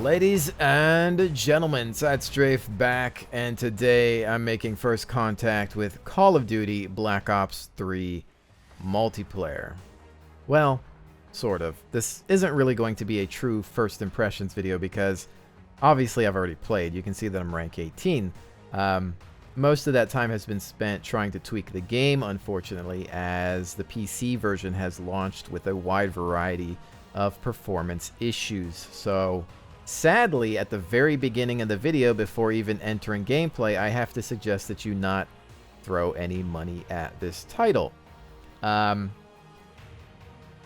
Ladies and gentlemen, SideStrafe back, and today I'm making first contact with Call of Duty Black Ops 3 multiplayer. Well, sort of. This isn't really going to be a true first impressions video because obviously I've already played. You can see that I'm rank 18. Most of that time has been spent trying to tweak the game, unfortunately, as the PC version has launched with a wide variety of performance issues. So sadly, at the very beginning of the video, before even entering gameplay, I have to suggest that you not throw any money at this title.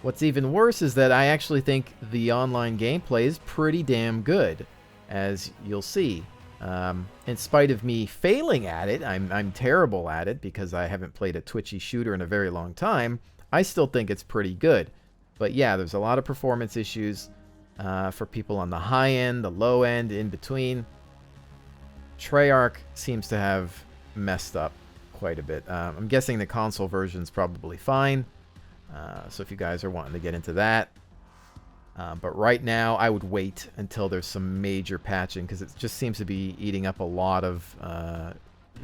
What's even worse is that I actually think the online gameplay is pretty damn good, as you'll see. In spite of me failing at it, I'm terrible at it because I haven't played a twitchy shooter in a very long time, I still think it's pretty good. But yeah, there's a lot of performance issues for people on the high end, the low end, in between. Treyarch seems to have messed up quite a bit. I'm guessing the console version's probably fine. So if you guys are wanting to get into that. But right now, I would wait until there's some major patching because it just seems to be eating up a lot of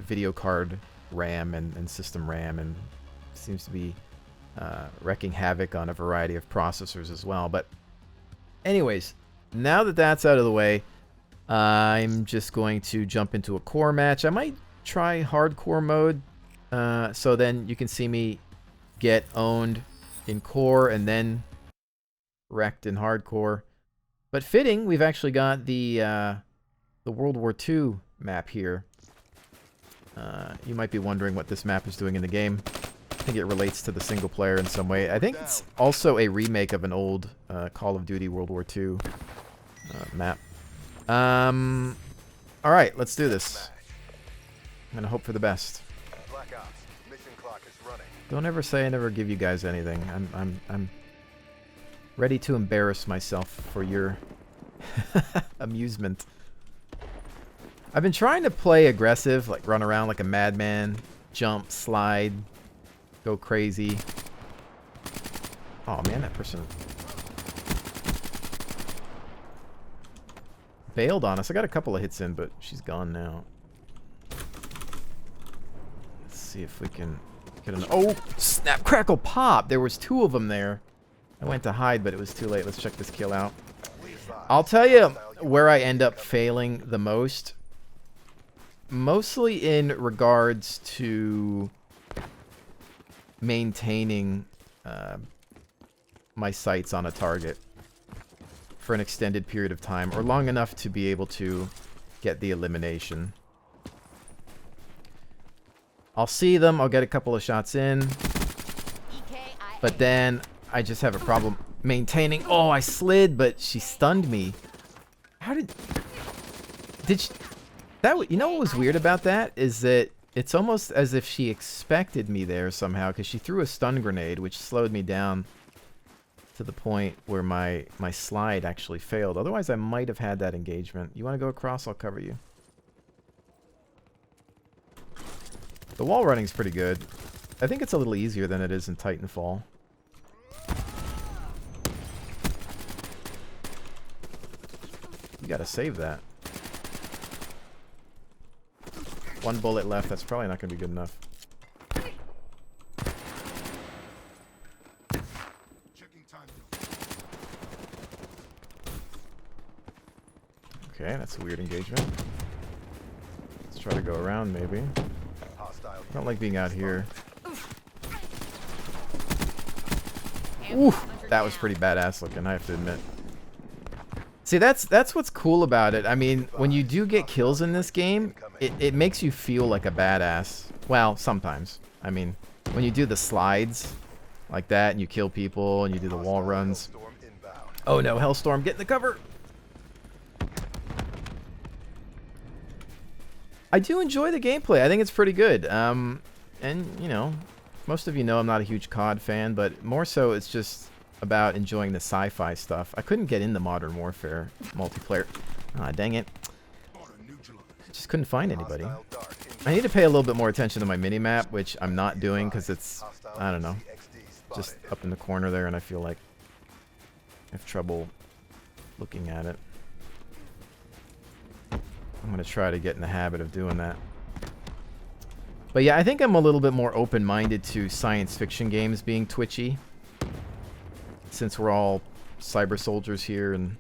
video card RAM and system RAM, and seems to be wreaking havoc on a variety of processors as well. But anyways, now that that's out of the way, I'm just going to jump into a core match. I might try hardcore mode, so then you can see me get owned in core and then wrecked in hardcore. But fitting, we've actually got the World War II map here. You might be wondering what this map is doing in the game. I think it relates to the single player in some way. I think it's also a remake of an old Call of Duty World War II map. Alright, let's do this. I'm gonna hope for the best. Don't ever say I never give you guys anything. I'm ready to embarrass myself for your amusement. I've been trying to play aggressive, like run around like a madman, jump, slide, go crazy. Oh man, that person bailed on us. I got a couple of hits in, but she's gone now. Let's see if we can get an... Oh, snap, crackle, pop! There was two of them there. I went to hide, but it was too late. Let's check this kill out. I'll tell you where I end up failing the most. Mostly in regards to maintaining my sights on a target for an extended period of time, or long enough to be able to get the elimination. I'll see them, I'll get a couple of shots in, but then I just have a problem maintaining. Oh, I slid, but she stunned me. How did she... That, you know what was weird about that is that it's almost as if she expected me there somehow, because she threw a stun grenade, which slowed me down to the point where my slide actually failed. Otherwise, I might have had that engagement. You want to go across? I'll cover you. The wall running's pretty good. I think it's a little easier than it is in Titanfall. You gotta save that. One bullet left. That's probably not gonna be good enough. Okay, that's a weird engagement. Let's try to go around, maybe. I don't like being out here. Ooh, that was pretty badass looking, I have to admit. See, that's what's cool about it. I mean, when you do get kills in this game, it makes you feel like a badass. Well, sometimes. I mean, when you do the slides like that and you kill people and you do the wall runs. Oh no, Hellstorm, get in the cover! I do enjoy the gameplay. I think it's pretty good. And, you know, most of you know I'm not a huge COD fan, but more so it's just about enjoying the sci-fi stuff. I couldn't get into Modern Warfare multiplayer. Ah, dang it. Just couldn't find anybody. I need to pay a little bit more attention to my mini-map, which I'm not doing because it's, I don't know, just up in the corner there, and I feel like I have trouble looking at it. I'm going to try to get in the habit of doing that. But yeah, I think I'm a little bit more open-minded to science fiction games being twitchy. Since we're all cyber soldiers here and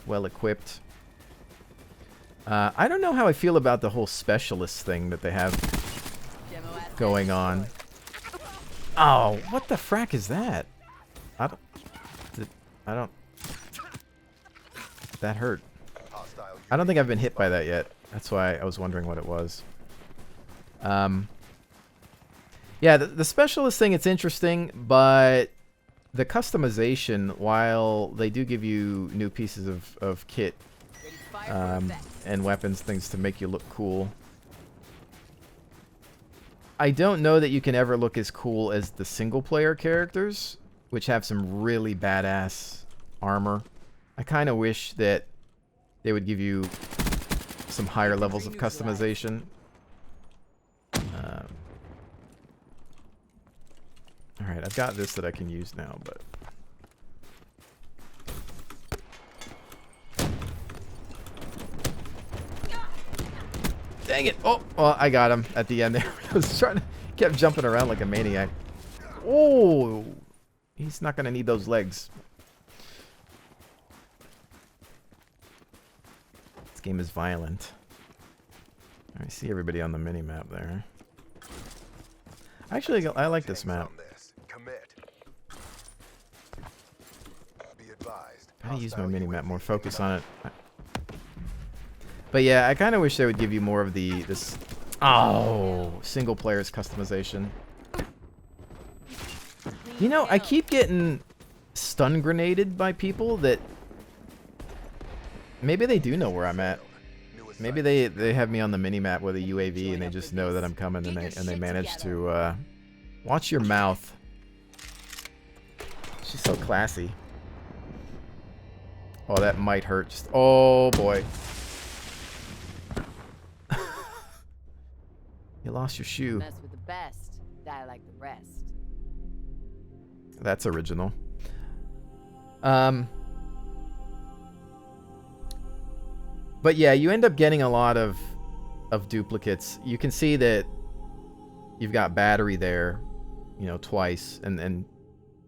well-equipped. I don't know how I feel about the whole specialist thing that they have going on. Oh, what the frack is that? I don't... That hurt. I don't think I've been hit by that yet. That's why I was wondering what it was. Yeah, the specialist thing, it's interesting, but the customization, while they do give you new pieces of kit and weapons, things to make you look cool, I don't know that you can ever look as cool as the single-player characters, which have some really badass armor. I kind of wish that they would give you some higher levels of customization. Alright, I've got this that I can use now, but... Dang it! Oh, well, I got him at the end there. I was trying to... Kept jumping around like a maniac. Oh! He's not going to need those legs. This game is violent. I see everybody on the mini-map there. Actually, I like this map. I gotta use my mini-map more. Focus on it. But yeah, I kind of wish they would give you more of this... Oh! Single player's customization. You know, I keep getting stun grenaded by people that... Maybe they do know where I'm at. Maybe they have me on the mini-map with a UAV and they just know that I'm coming and they manage to... Watch your mouth. She's so classy. Oh, that might hurt. Just... Oh, boy. You lost your shoe. Mess with the best, die like the rest. That's original. But yeah, you end up getting a lot of duplicates. You can see that you've got battery there, you know, twice, and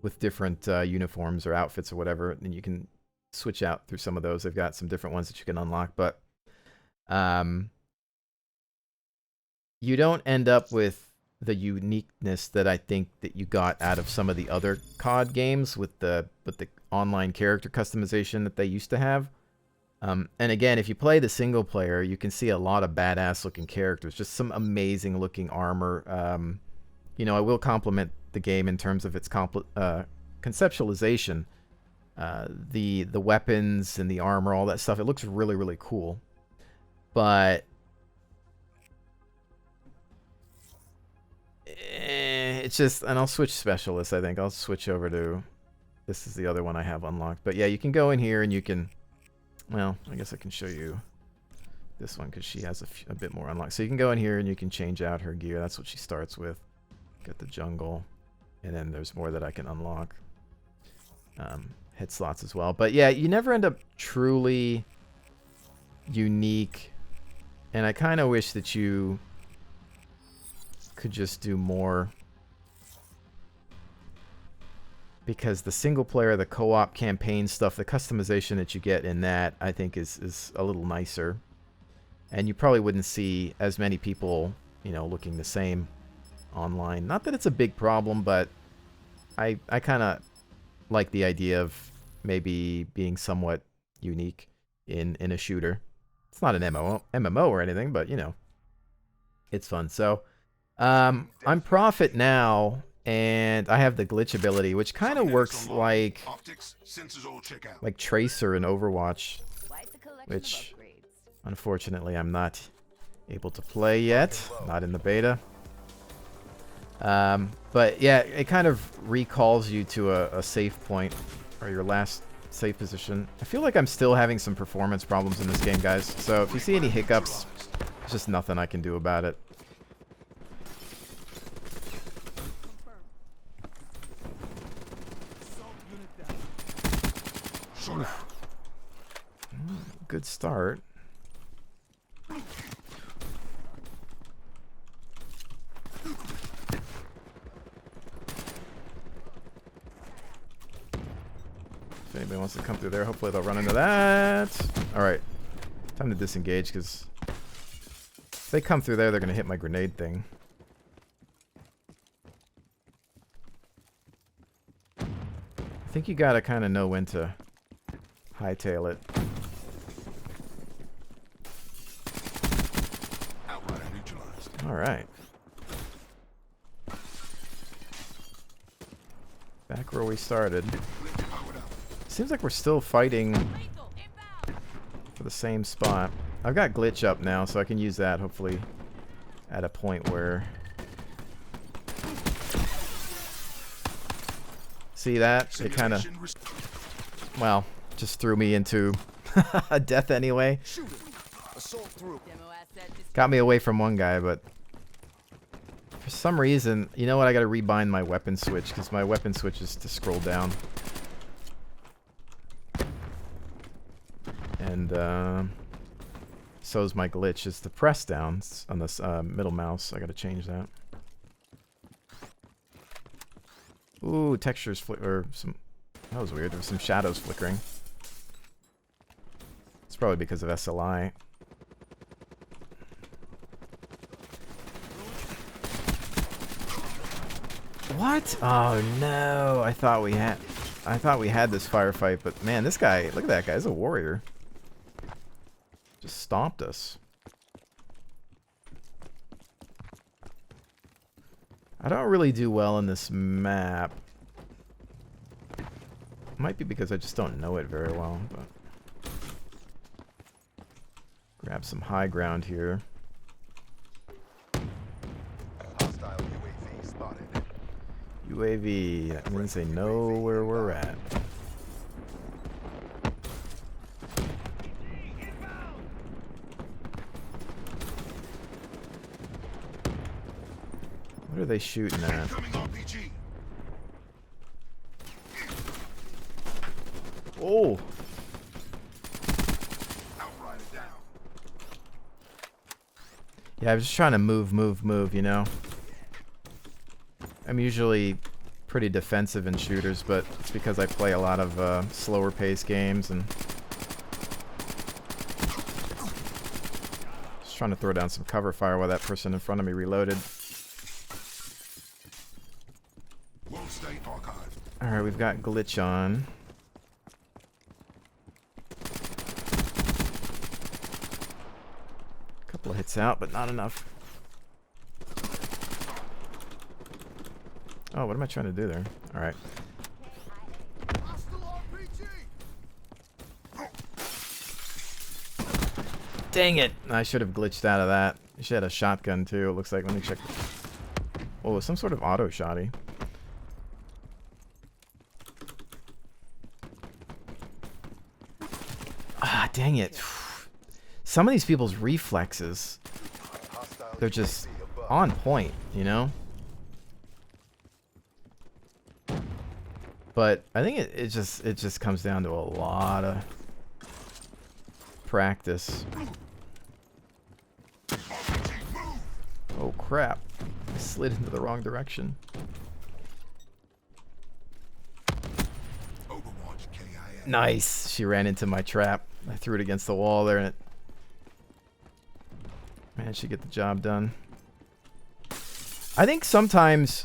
with different uniforms or outfits or whatever, and you can switch out through some of those. They've got some different ones that you can unlock, but you don't end up with the uniqueness that I think that you got out of some of the other COD games with the online character customization that they used to have. And again, if you play the single player, you can see a lot of badass looking characters, just some amazing looking armor. You know, I will compliment the game in terms of its conceptualization. The weapons and the armor, all that stuff, it looks really, really cool. But it's just, and I'll switch specialist, I think. I'll switch over to, this is the other one I have unlocked. But yeah, you can go in here and you can, well, I guess I can show you this one because she has a bit more unlocked. So you can go in here and you can change out her gear. That's what she starts with. Get the jungle. And then there's more that I can unlock. Hit slots as well. But yeah, you never end up truly unique. And I kind of wish that you could just do more. Because the single player, the co-op campaign stuff, the customization that you get in that, I think is a little nicer. And you probably wouldn't see as many people, you know, looking the same online. Not that it's a big problem, but I kind of like the idea of maybe being somewhat unique in a shooter. It's not an MMO or anything, but, you know, it's fun. So, I'm Prophet now. And I have the glitch ability, which kind of works like Tracer in Overwatch, which unfortunately I'm not able to play yet, not in the beta. But yeah, it kind of recalls you to a safe point, or your last safe position. I feel like I'm still having some performance problems in this game, guys. So if you see any hiccups, there's just nothing I can do about it. Oof. good start. If anybody wants to come through there, hopefully they'll run into that. Alright. Time to disengage, because if they come through there, they're going to hit my grenade thing. I think you got to kind of know when to hightail it. Alright. Back where we started. Seems like we're still fighting for the same spot. I've got glitch up now, so I can use that hopefully at a point where... See that? It kind of... Well, just threw me into a death anyway. Got me away from one guy, but... For some reason, you know what? I gotta rebind my weapon switch, because my weapon switch is to scroll down. And so is my glitch. It's the press down on this middle mouse. I gotta change that. Ooh, textures or some. That was weird. There was some shadows flickering. It's probably because of SLI. What? Oh no! I thought we had this firefight, but man, this guy. Look at that guy. He's a warrior. Just stomped us. I don't really do well in this map. Might be because I just don't know it very well, but... Grab some high ground here. Hostile UAV spotted. UAV, that means they know where we're at. What are they shooting at? Oh! Yeah, I was just trying to move, you know? I'm usually pretty defensive in shooters, but it's because I play a lot of slower paced games and... Just trying to throw down some cover fire while that person in front of me reloaded. Alright, we've got glitch on. Couple of hits out, but not enough. Oh, what am I trying to do there? Alright. Dang it! I should have glitched out of that. She had a shotgun too, it looks like. Let me check. Oh, some sort of auto shotty. Ah, dang it. Some of these people's reflexes, they're just on point, you know? But I think it just comes down to a lot of practice. Oh crap. I slid into the wrong direction. Nice. She ran into my trap. I threw it against the wall there and it managed to get the job done. I think sometimes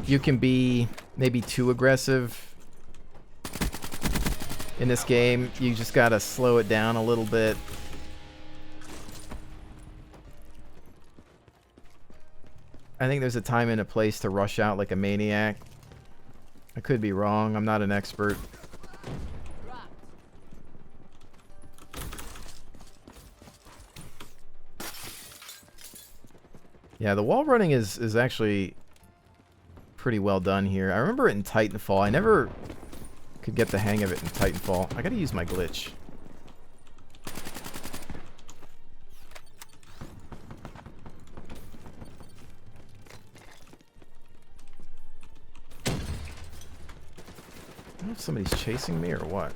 you can be maybe too aggressive in this game. You just gotta slow it down a little bit. I think there's a time and a place to rush out like a maniac. I could be wrong. I'm not an expert. Yeah, the wall running is actually pretty well done here. I remember it in Titanfall. I never could get the hang of it in Titanfall. I gotta use my glitch. I don't know if somebody's chasing me or what.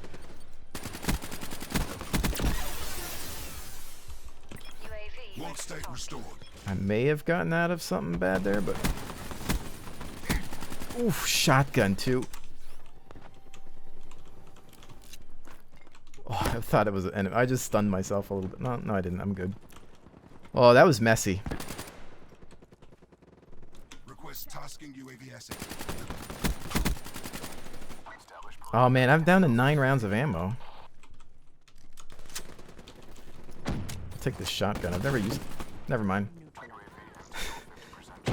state restored. I may have gotten out of something bad there, but... Oof, shotgun too. Oh, I thought it was an enemy. I just stunned myself a little bit. No, I didn't. I'm good. Oh, that was messy. Request tasking UAV asset. Oh man, I'm down to 9 rounds of ammo. I'll take this shotgun. I've never used it. Never mind.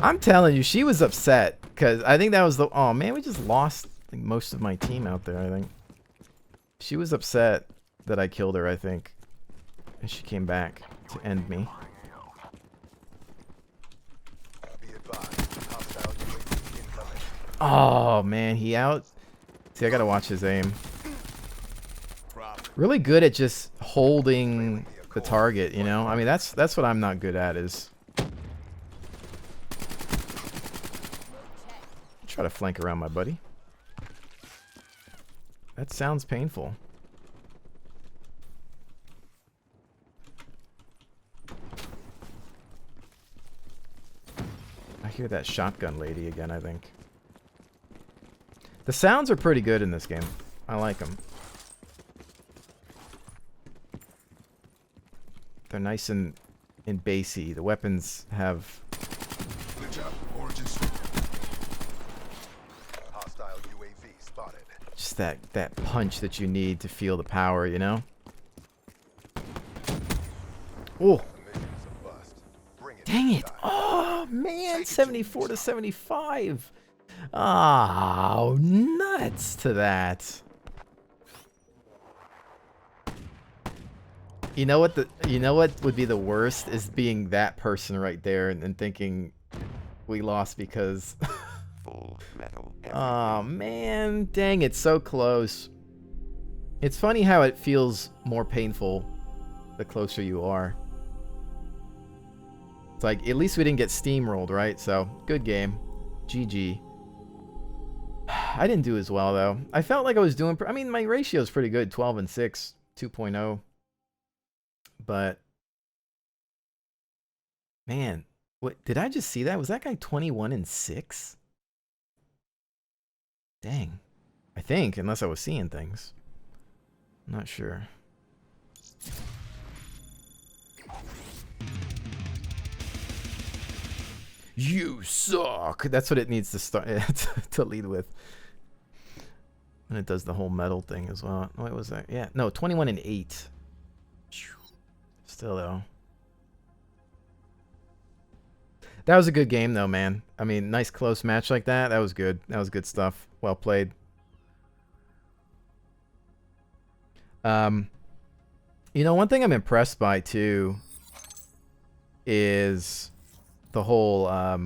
I'm telling you, she was upset because I think that was the. Oh man, we just lost like, most of my team out there. I think she was upset that I killed her. I think, and she came back to end me. Be advised. Hostile UAV incoming. Oh man, he out. See, I gotta watch his aim. Problem. Really good at just holding the target. You know, I mean that's what I'm not good at is. Try to flank around my buddy. That sounds painful. I hear that shotgun lady again, I think. The sounds are pretty good in this game. I like them. They're nice and bassy. The weapons have... Glitch out. Origin stored. Hostile UAV spotted. just that punch that you need to feel the power, you know? Oh, The mission's a bust. Bring it. dang it. inside. Oh, man, 74 to 75. Oh, nuts to that. You know what would be the worst is being that person right there and thinking we lost because Full metal. oh man, dang, it's so close. It's funny how it feels more painful the closer you are. It's like, at least we didn't get steamrolled, right? So, good game. GG. I didn't do as well, though. I felt like I was doing... I mean, my ratio is pretty good. 12 and 6. 2.0. But... Man. What, did I just see that? Was that guy 21 and 6? Dang. I think, unless I was seeing things. I'm not sure. You suck. That's what it needs to start to lead with. And it does the whole metal thing as well. What was that? Yeah, no, 21 and 8. Still though. That was a good game though, man. I mean, nice close match like that. That was good. That was good stuff. Well played. You know, one thing I'm impressed by too is the whole like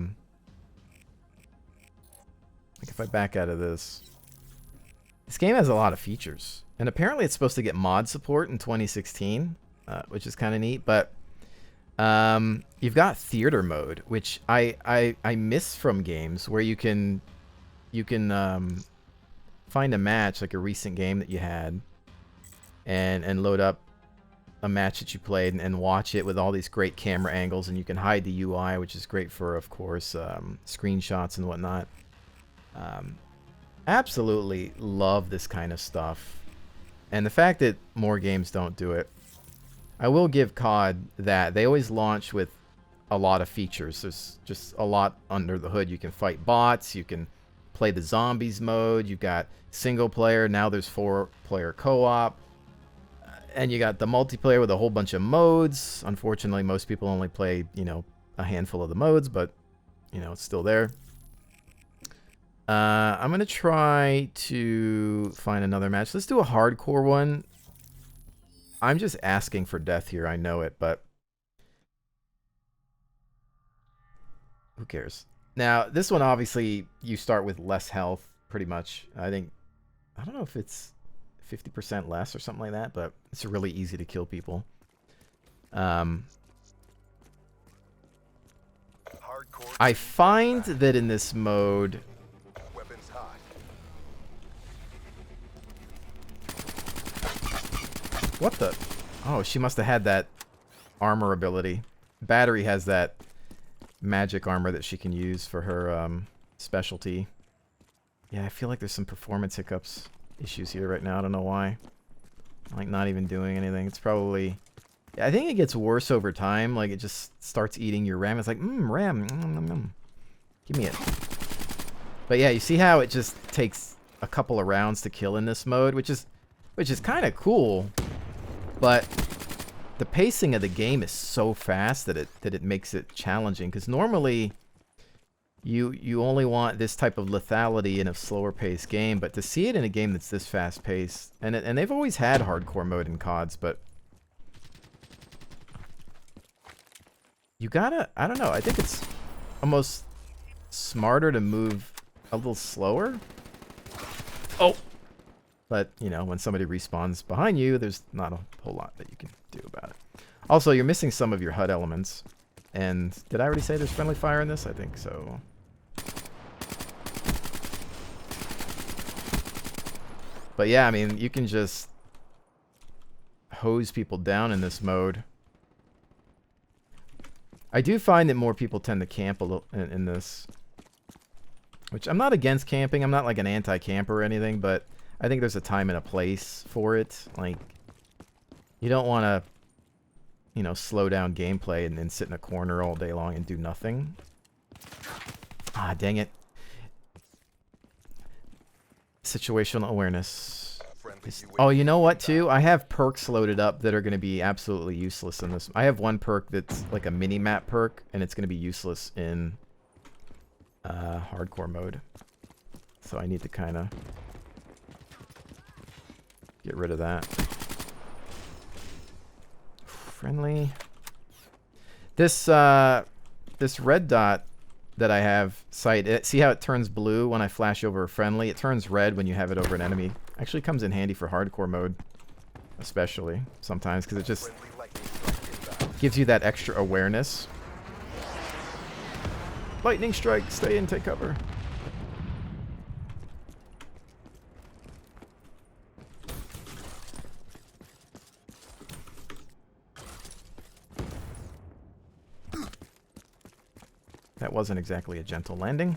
if I back out of this game has a lot of features, and apparently it's supposed to get mod support in 2016, which is kind of neat. But you've got theater mode, which I miss from games, where you can find a match, like a recent game that you had, and load up a match that you played and watch it with all these great camera angles, and you can hide the UI, which is great for, of course, screenshots and whatnot. Absolutely love this kind of stuff, and the fact that more games don't do it. I will give COD that they always launch with a lot of features. There's just a lot under the hood. You can fight bots, you can play the zombies mode, you've got single player, now there's 4-player co-op. And you got the multiplayer with a whole bunch of modes. Unfortunately, most people only play, you know, a handful of the modes, but, you know, it's still there. I'm going to try to find another match. Let's do a hardcore one. I'm just asking for death here. I know it, but who cares? Now, this one, obviously, you start with less health, pretty much. I don't know if it's 50% less or something like that, but it's really easy to kill people. I find that in this mode, Weapons hot. what the? Oh, she must have had that armor ability. Battery has that magic armor that she can use for her specialty. Yeah, I feel like there's some performance hiccups issues here right now. I don't know why. Like, not even doing anything. It's probably... Yeah, I think it gets worse over time. Like, it just starts eating your RAM. It's like, RAM. Give me it. But yeah, you see how it just takes a couple of rounds to kill in this mode, which is kind of cool. But the pacing of the game is so fast that it makes it challenging. Because normally... You only want this type of lethality in a slower paced game, but to see it in a game that's this fast paced, and they've always had hardcore mode in CODs, but you gotta, I don't know, I think it's almost smarter to move a little slower. Oh! But, you know, when somebody respawns behind you, there's not a whole lot that you can do about it. Also, you're missing some of your HUD elements. And did I already say there's friendly fire in this? I think so. But yeah, I mean, you can just hose people down in this mode. I do find that more people tend to camp a little in this. Which, I'm not against camping. I'm not like an anti-camper or anything, but I think there's a time and a place for it. Like, you don't want to, you know, slow down gameplay and then sit in a corner all day long and do nothing. Ah, dang it. Situational awareness. Oh, you know what, too? I have perks loaded up that are going to be absolutely useless in this. I have one perk that's like a mini-map perk, and it's going to be useless in hardcore mode. So I need to kind of get rid of that. Friendly. This this red dot that I have sight, see how it turns blue when I flash over a friendly? It turns red when you have it over an enemy. Actually comes in handy for hardcore mode, especially sometimes, because it just gives you that extra awareness. Lightning strike, stay in, take cover. That wasn't exactly a gentle landing.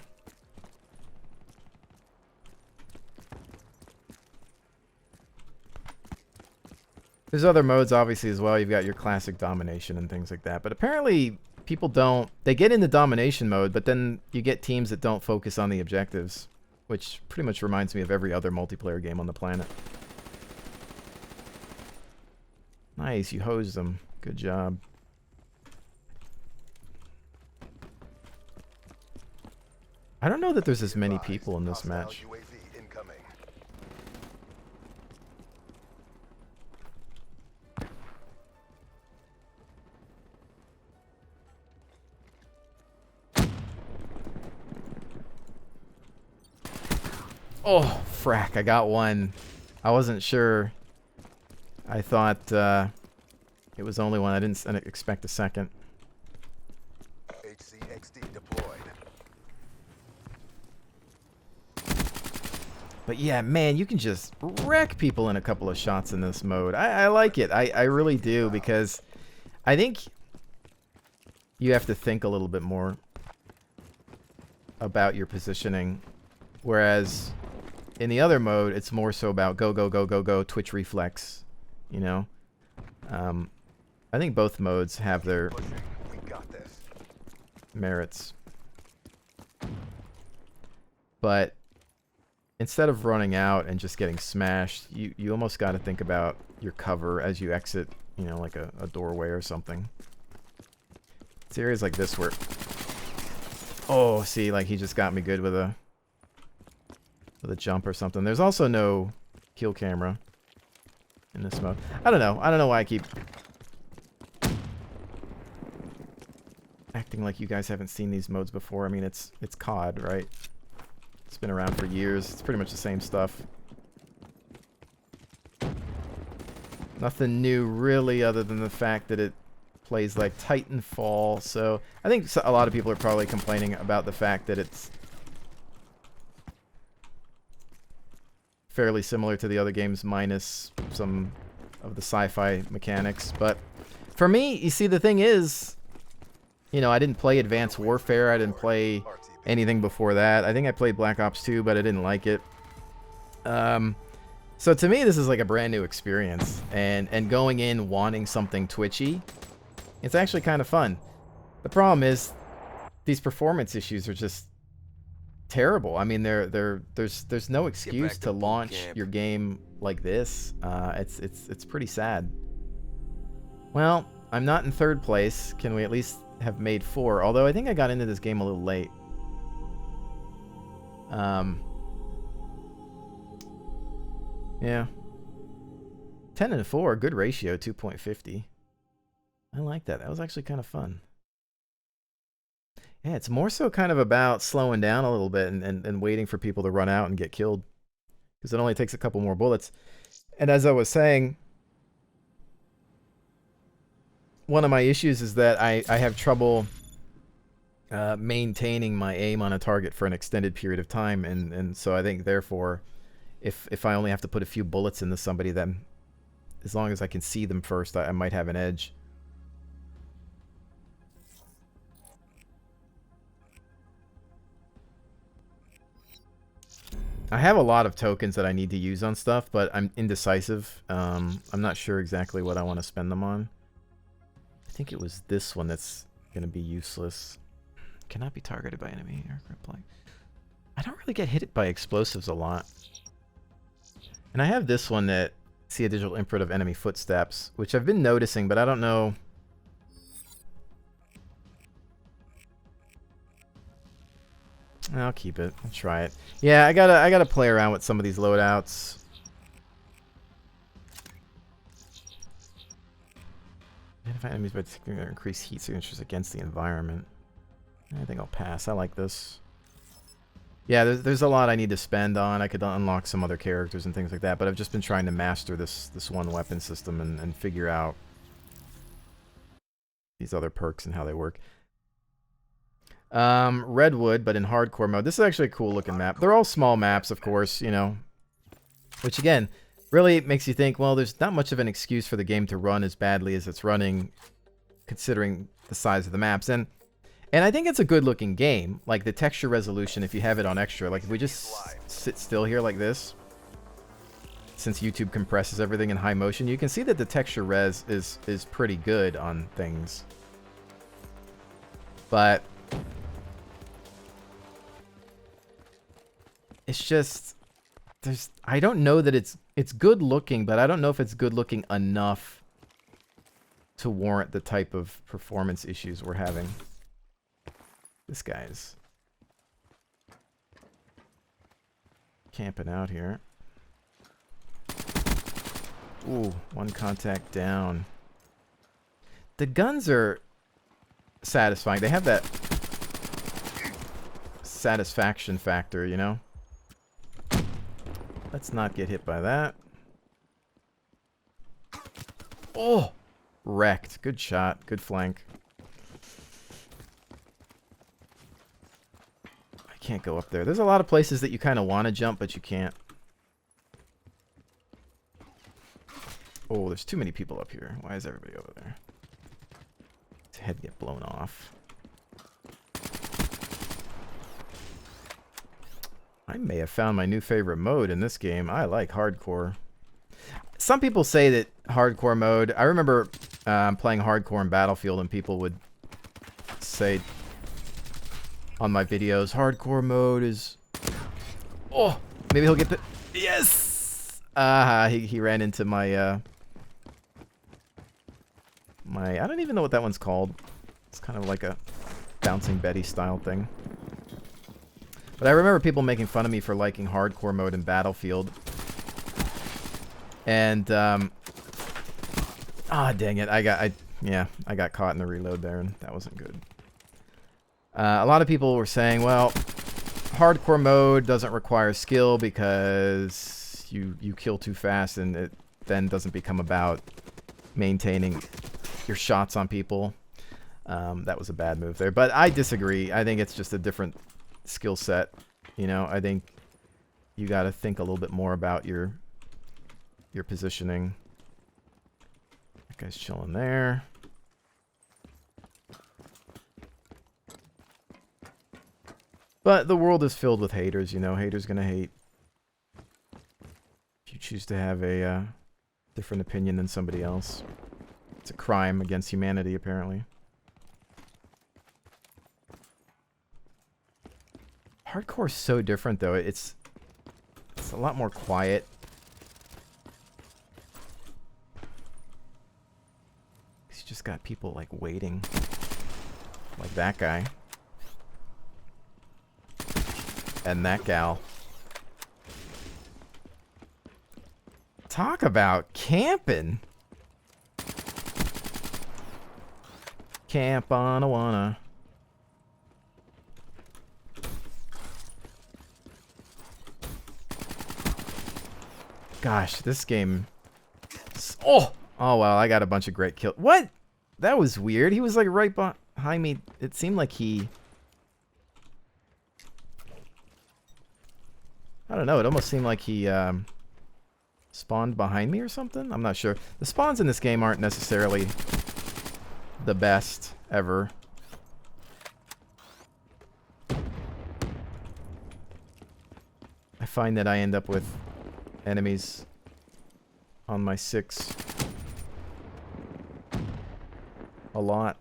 There's other modes, obviously, as well. You've got your classic domination and things like that. But apparently, people don't... They get into domination mode, but then you get teams that don't focus on the objectives, which pretty much reminds me of every other multiplayer game on the planet. Nice, you hosed them. Good job. I don't know that there's as many people in this match. Oh, frack, I got one. I wasn't sure. I thought it was only one. I didn't expect a second. HCXD deployed. But yeah, man, you can just wreck people in a couple of shots in this mode. I like it. I really do, because I think you have to think a little bit more about your positioning. Whereas in the other mode, it's more so about go, go, go, go, go, twitch reflex, you know? I think both modes have their merits. But instead of running out and just getting smashed, you almost got to think about your cover as you exit, you know, like a doorway or something. It's areas like this where... Oh, see, like he just got me good with a jump or something. There's also no kill camera in this mode. I don't know. I don't know why I keep acting like you guys haven't seen these modes before. I mean, it's COD, right? It's been around for years. It's pretty much the same stuff. Nothing new, really, other than the fact that it plays like Titanfall. So I think a lot of people are probably complaining about the fact that it's fairly similar to the other games, minus some of the sci-fi mechanics. But for me, you see, the thing is, You know, I didn't play Advanced Warfare. I didn't play anything before that. I think I played Black Ops 2, but I didn't like it. So to me, this is like a brand new experience. And going in wanting something twitchy, it's actually kind of fun. The problem is these performance issues are just terrible. I mean, there's no excuse to launch your game like this. It's pretty sad. Well, I'm not in third place. Can we at least have made 4? Although I think I got into this game a little late. Yeah. 10 and 4, good ratio, 2.50. I like that. That was actually kind of fun. Yeah, it's more so kind of about slowing down a little bit and waiting for people to run out and get killed. Because it only takes a couple more bullets. And as I was saying, one of my issues is that I have trouble maintaining my aim on a target for an extended period of time. And so I think, therefore, if I only have to put a few bullets into somebody, then as long as I can see them first, I might have an edge. I have a lot of tokens that I need to use on stuff, but I'm indecisive. I'm not sure exactly what I want to spend them on. I think it was this one that's going to be useless. Cannot be targeted by enemy aircraft plane. I don't really get hit by explosives a lot. And I have this one that see a digital imprint of enemy footsteps, which I've been noticing, but I don't know. I'll keep it. I'll try it. Yeah, I gotta play around with some of these loadouts. Identify enemies by taking their increased heat signatures against the environment. I think I'll pass. I like this. Yeah, there's a lot I need to spend on. I could unlock some other characters and things like that, but I've just been trying to master this one weapon system and figure out these other perks and how they work. Redwood, but in hardcore mode. This is actually a cool looking map. They're all small maps, of course, you know. Which, again, really makes you think, well, there's not much of an excuse for the game to run as badly as it's running, considering the size of the maps. And I think it's a good looking game. Like, the texture resolution, if you have it on extra. Like, if we just sit still here like this, since YouTube compresses everything in high motion, you can see that the texture res is pretty good on things. But it's just, I don't know that it's good looking, but I don't know if it's good looking enough to warrant the type of performance issues we're having. This guy's camping out here. Ooh, one contact down. The guns are satisfying. They have that satisfaction factor, you know? Let's not get hit by that. Oh! Wrecked. Good shot. Good flank. I can't go up there. There's a lot of places that you kind of want to jump, but you can't. Oh, there's too many people up here. Why is everybody over there? His head get blown off. I may have found my new favorite mode in this game. I like hardcore. Some people say that hardcore mode... I remember playing hardcore in Battlefield and people would say on my videos, hardcore mode is... Oh! Maybe he'll get the... Yes! He ran into my... I don't even know what that one's called. It's kind of like a Bouncing Betty style thing. But I remember people making fun of me for liking hardcore mode in Battlefield. And, dang it. I got caught in the reload there, and that wasn't good. A lot of people were saying, well, hardcore mode doesn't require skill because you kill too fast, and it then doesn't become about maintaining your shots on people. That was a bad move there. But I disagree. I think it's just a different skill set. You know, I think you got to think a little bit more about your positioning. That guy's chilling there. But the world is filled with haters, you know. Haters gonna hate. If you choose to have a different opinion than somebody else. It's a crime against humanity, apparently. Hardcore's so different, though. It's a lot more quiet. You just got people, like, waiting. Like that guy. And that gal. Talk about camping. Camp on a wanna. Gosh, this game. Oh! Oh, well, I got a bunch of great kills. What? That was weird. He was like right behind me. It seemed like he... I don't know. It almost seemed like he spawned behind me or something. I'm not sure. The spawns in this game aren't necessarily the best ever. I find that I end up with enemies on my 6 a lot.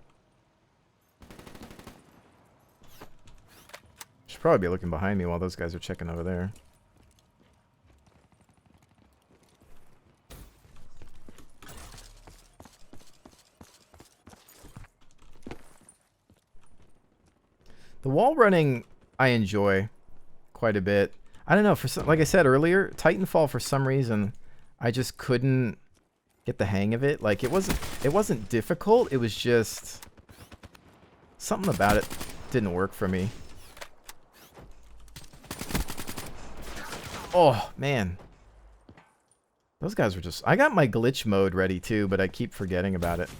Should probably be looking behind me while those guys are checking over there. The wall running I enjoy quite a bit. I don't know, for some, like I said earlier, Titanfall for some reason I just couldn't get the hang of it. Like it wasn't difficult, it was just something about it didn't work for me. Oh, man. Those guys were just... I got my glitch mode ready too, but I keep forgetting about it.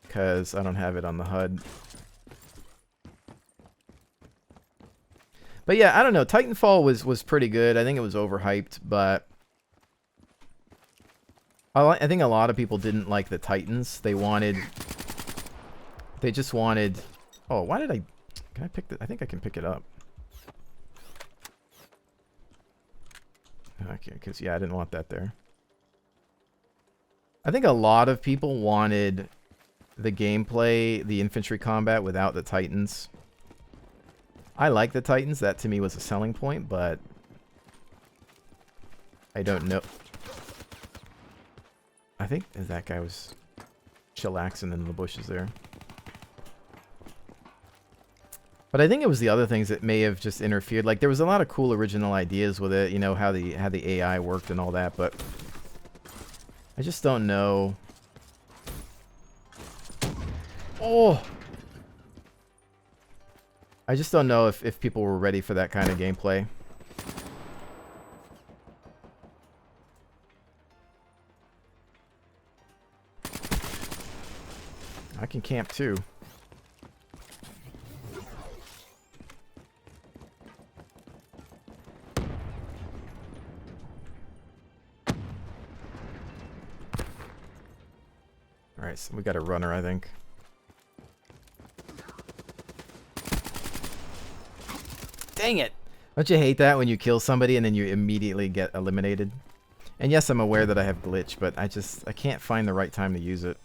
Because I don't have it on the HUD. But yeah, I don't know. Titanfall was pretty good. I think it was overhyped, but... I think a lot of people didn't like the Titans. They just wanted... Oh, why did I... Can I pick the... I think I can pick it up. Okay, because, yeah, I didn't want that there. I think a lot of people wanted the gameplay, the infantry combat without the Titans. I like the Titans. That, to me, was a selling point, but... I don't know. I think that guy was chillaxing in the bushes there. But I think it was the other things that may have just interfered. Like, there was a lot of cool original ideas with it, you know, how the AI worked and all that, but I just don't know. Oh! I just don't know if people were ready for that kind of gameplay. I can camp too. Alright, so we got a runner, I think. Dang it! Don't you hate that when you kill somebody and then you immediately get eliminated? And yes, I'm aware that I have glitch, but I can't find the right time to use it.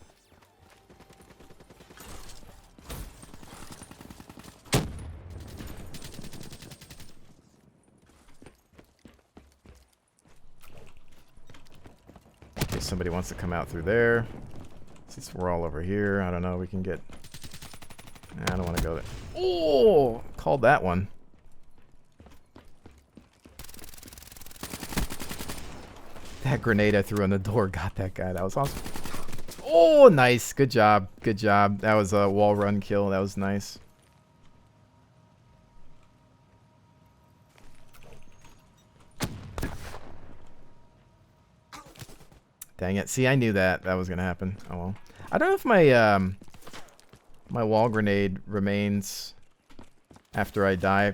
Okay, somebody wants to come out through there. Since we're all over here, I don't know, we can get... I don't want to go there. Oh! Called that one. That grenade I threw on the door got that guy. That was awesome. Oh, nice. Good job. Good job. That was a wall run kill. That was nice. Dang it. See, I knew that was going to happen. Oh, well. I don't know if my my wall grenade remains after I die.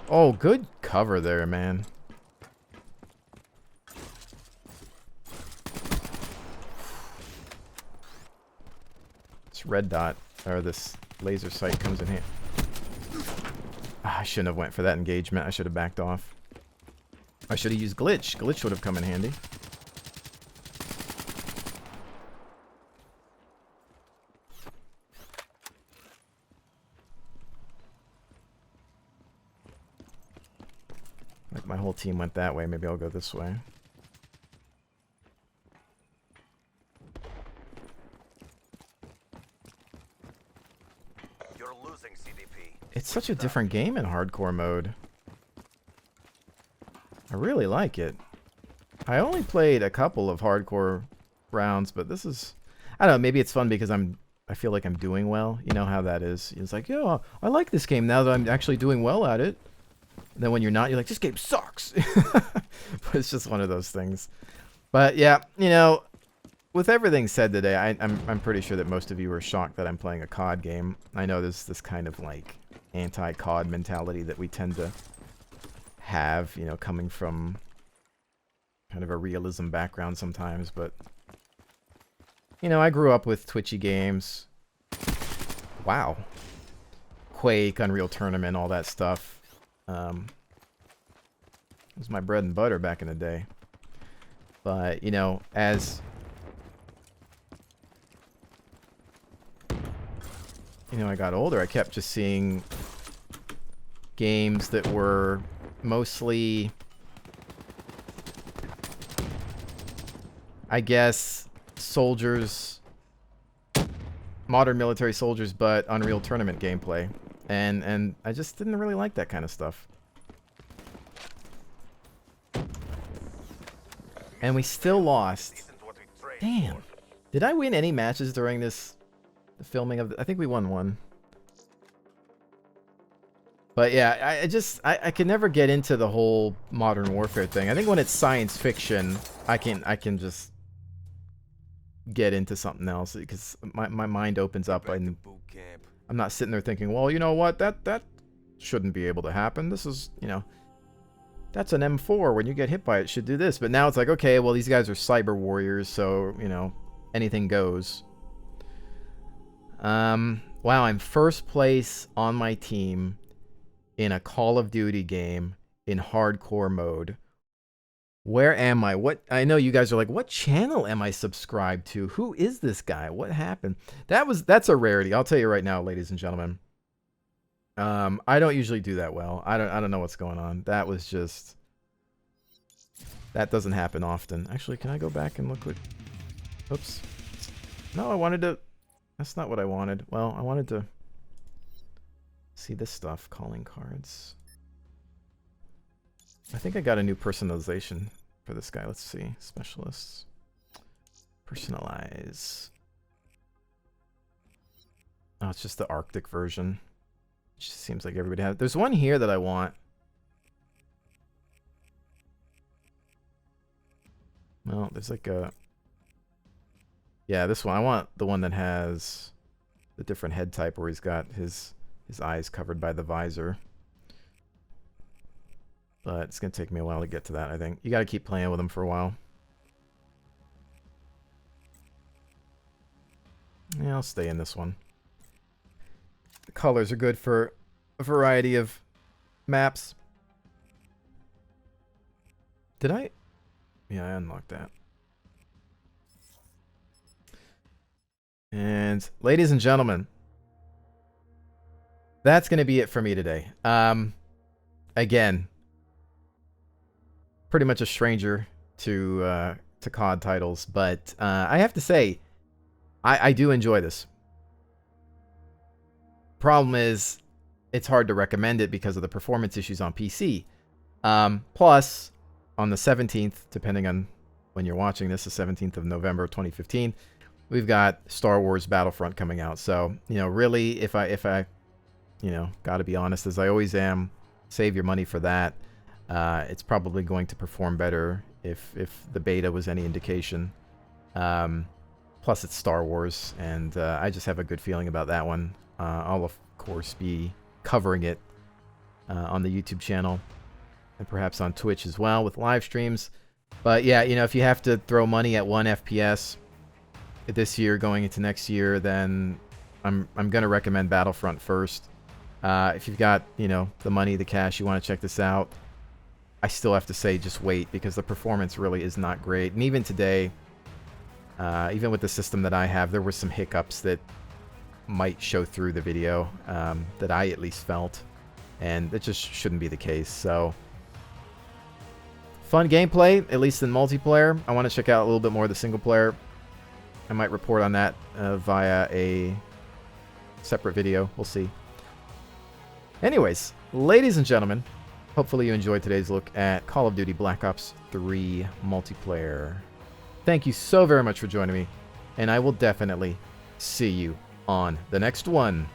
Oh, good cover there, man. this red dot, or this laser sight comes in here. Ah, I shouldn't have went for that engagement. I should have backed off. I should have used glitch. Glitch would have come in handy. Like my whole team went that way. Maybe I'll go this way. You're losing, CDP. It's such a different game in hardcore mode. I really like it. I only played a couple of hardcore rounds, but this is... I don't know, maybe it's fun because I feel like I'm doing well. You know how that is. It's like, yeah, I like this game now that I'm actually doing well at it. And then when you're not, you're like, this game sucks. But it's just one of those things. But yeah, you know, with everything said today, I'm pretty sure that most of you are shocked that I'm playing a COD game. I know there's this kind of like anti-COD mentality that we tend to have, you know, coming from kind of a realism background sometimes, but you know, I grew up with twitchy games. Wow. Quake, Unreal Tournament, all that stuff. It was my bread and butter back in the day. But, you know, as you know, I got older, I kept just seeing games that were mostly, I guess, soldiers, modern military soldiers, but Unreal Tournament gameplay. And I just didn't really like that kind of stuff. And we still lost. Damn. Did I win any matches during this, the filming of I think we won one. But yeah, I can never get into the whole modern warfare thing. I think when it's science fiction, I can just get into something else because my mind opens up and I'm not sitting there thinking, well, you know what, that shouldn't be able to happen. This is, you know, that's an M4. When you get hit by it, should do this. But now it's like, okay, well, these guys are cyber warriors, so, you know, anything goes. Wow, I'm first place on my team in a Call of Duty game in hardcore mode. Where am I? What? I know you guys are like, what channel am I subscribed to? Who is this guy? What happened? That's a rarity. I'll tell you right now, ladies and gentlemen. I don't usually do that well. I don't know what's going on. That was just, that doesn't happen often. Actually, can I go back and look what, oops. No, I wanted to, that's not what I wanted. Well, I wanted to see this stuff, calling cards. I think I got a new personalization for this guy. Let's see. Specialists. Personalize. Oh, it's just the Arctic version. It just seems like everybody has. There's one here that I want. Well, there's like a... Yeah, this one. I want the one that has the different head type where he's got his eyes covered by the visor. But it's going to take me a while to get to that, I think. You got to keep playing with them for a while. Yeah, I'll stay in this one. The colors are good for a variety of maps. Did I? Yeah, I unlocked that. And ladies and gentlemen, that's going to be it for me today. Again, pretty much a stranger to COD titles, but I have to say, I do enjoy this. Problem is, it's hard to recommend it because of the performance issues on PC. Plus, on the 17th, depending on when you're watching this, the 17th of November 2015, we've got Star Wars Battlefront coming out. So, you know, really, if I you know, got to be honest, as I always am, save your money for that. It's probably going to perform better if the beta was any indication. Plus, it's Star Wars, and I just have a good feeling about that one. I'll, of course, be covering it on the YouTube channel and perhaps on Twitch as well with live streams. But yeah, you know, if you have to throw money at 1 FPS this year going into next year, then I'm going to recommend Battlefront first. If you've got, you know, the money, the cash, you want to check this out, I still have to say just wait, because the performance really is not great. And even today, even with the system that I have, there were some hiccups that might show through the video, that I at least felt, and that just shouldn't be the case. So fun gameplay, at least in multiplayer. I want to check out a little bit more of the single player. I might report on that via a separate video. We'll see. Anyways, ladies and gentlemen, hopefully you enjoyed today's look at Call of Duty Black Ops 3 multiplayer. Thank you so very much for joining me, and I will definitely see you on the next one.